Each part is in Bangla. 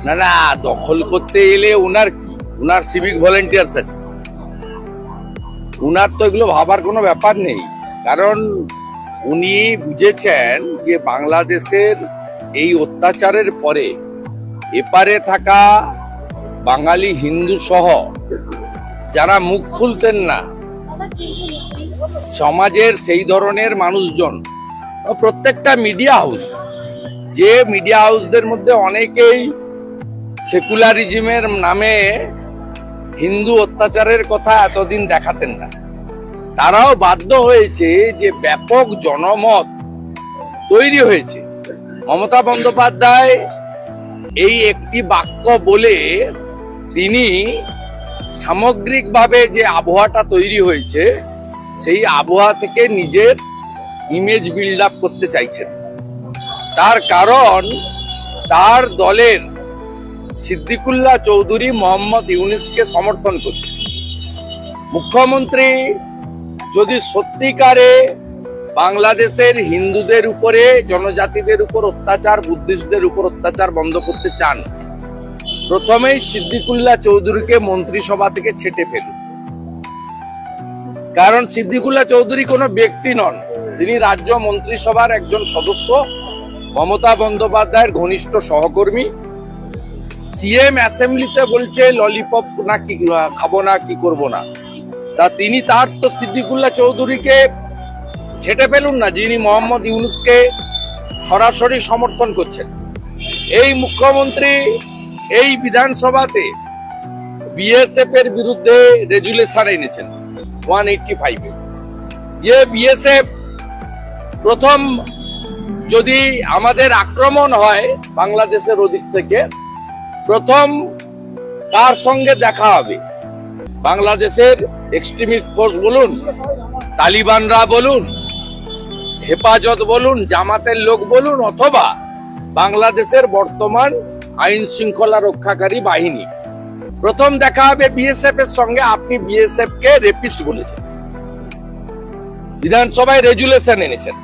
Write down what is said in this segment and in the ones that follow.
না না, দখল করতে এলে ওনার কি, ওনার সিভিক ভলেন্টিয়ার্স আছে, উনার তো এগুলো ভাবার কোনো ব্যাপার নেই। কারণ উনি বুঝেছেন যে বাংলাদেশের এই অত্যাচারের পরে এপারে থাকা বাঙালি হিন্দু সহ যারা মুখ খুলতেন না, সমাজের সেই ধরনের মানুষজন, প্রত্যেকটা মিডিয়া হাউস, যে মিডিয়া হাউসদের মধ্যে অনেকেই সেকুলারিজমের নামে হিন্দু অত্যাচারের কথা এতদিন দেখাতেন না, তারাও বাধ্য হয়েছে যে ব্যাপক জনমত তৈরি হয়েছে। মমতা বন্দ্যোপাধ্যায় এই একটি বাক্য বলে তিনি সামগ্রিকভাবে যে আবহাওয়াটা তৈরি হয়েছে সেই আবহাওয়া থেকে নিজের ইমেজ বিল্ড আপ করতে চাইছেন। তার কারণ তার দলের সিদ্দিকুল্লাহ চৌধুরী মোহাম্মদ ইউনূসকে সমর্থন করছে। মুখ্যমন্ত্রী যদি সত্যিকারে বাংলাদেশের হিন্দুদের উপরে, জনজাতিদের উপর অত্যাচার, বুদ্ধিস্টদের উপর অত্যাচার বন্ধ করতে চান, প্রথমেই সিদ্দিকুল্লাহ চৌধুরীকে মন্ত্রিসভা থেকে ছেঁটে ফেলুন। কারণ সিদ্দিকুল্লাহ চৌধুরী কোনো ব্যক্তি নন, তিনি রাজ্য মন্ত্রিসভার একজন সদস্য, মমতা বন্দ্যোপাধ্যায়ের ঘনিষ্ঠ সহকর্মী। সিএম অ্যাসেম্বলিতে বলছে ললিপপ না কি খাবো না কি করব না, তা তিনি তার তো সিদ্দিকুল্লাহ চৌধুরীকে ছেটে ফেলুন না, যিনি মোহাম্মদ ইউনূসকে সরাসরি সমর্থন করছেন। এই মুখ্যমন্ত্রী এই বিধানসভাতে বিএসএফ এর বিরুদ্ধে রেজুলেশন এনেছেন 185-এ, যে বিএসএফ প্রথম যদি আমাদের আক্রমণ হয় বাংলাদেশের ওদিক থেকে, প্রথম কার সঙ্গে দেখা হবে? বাংলাদেশের এক্সট্রিমিস্ট ফোর্স বলুন, তালিবানরা বলুন, হেফাজত বলুন, জামাতের লোক বলুন, অথবা বাংলাদেশের বর্তমান আইন শৃঙ্খলা রক্ষাকারী বাহিনী। প্রথম দেখা হবে বিএসএফ এর সঙ্গে। আপনি বিএসএফ কে রেপিস্ট বলেছেন, বিধানসভায় রেজুলেশন এনেছেন।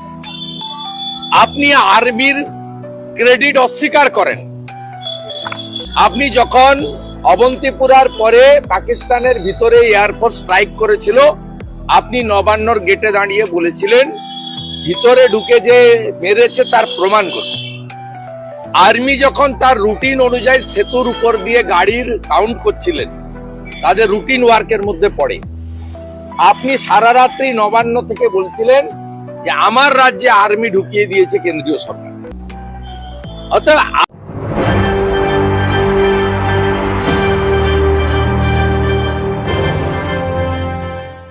আপনি আর্মির ক্রেডিট অস্বীকার করেন। আপনি যখন অবন্তিপুরার পরে পাকিস্তানের ভিতরে এয়ারফোর্স স্ট্রাইক করেছিল, আপনি নবান্নর গেটে দাঁড়িয়ে বলেছিলেন ভিতরে ঢুকে যে মেরেছে তার প্রমাণ করুন। আর্মি যখন তার রুটিন অনুযায়ী সেতুর উপর দিয়ে গাড়ির কাউন্ট করছিলেন, তাদের রুটিন ওয়ার্কের মধ্যে পড়ে, আপনি সারা রাত্রি নবান্ন থেকে বলছিলেন যে আমার রাজ্যে আর্মি ঢুকিয়ে দিয়েছে কেন্দ্রীয় সরকার। অর্থাৎ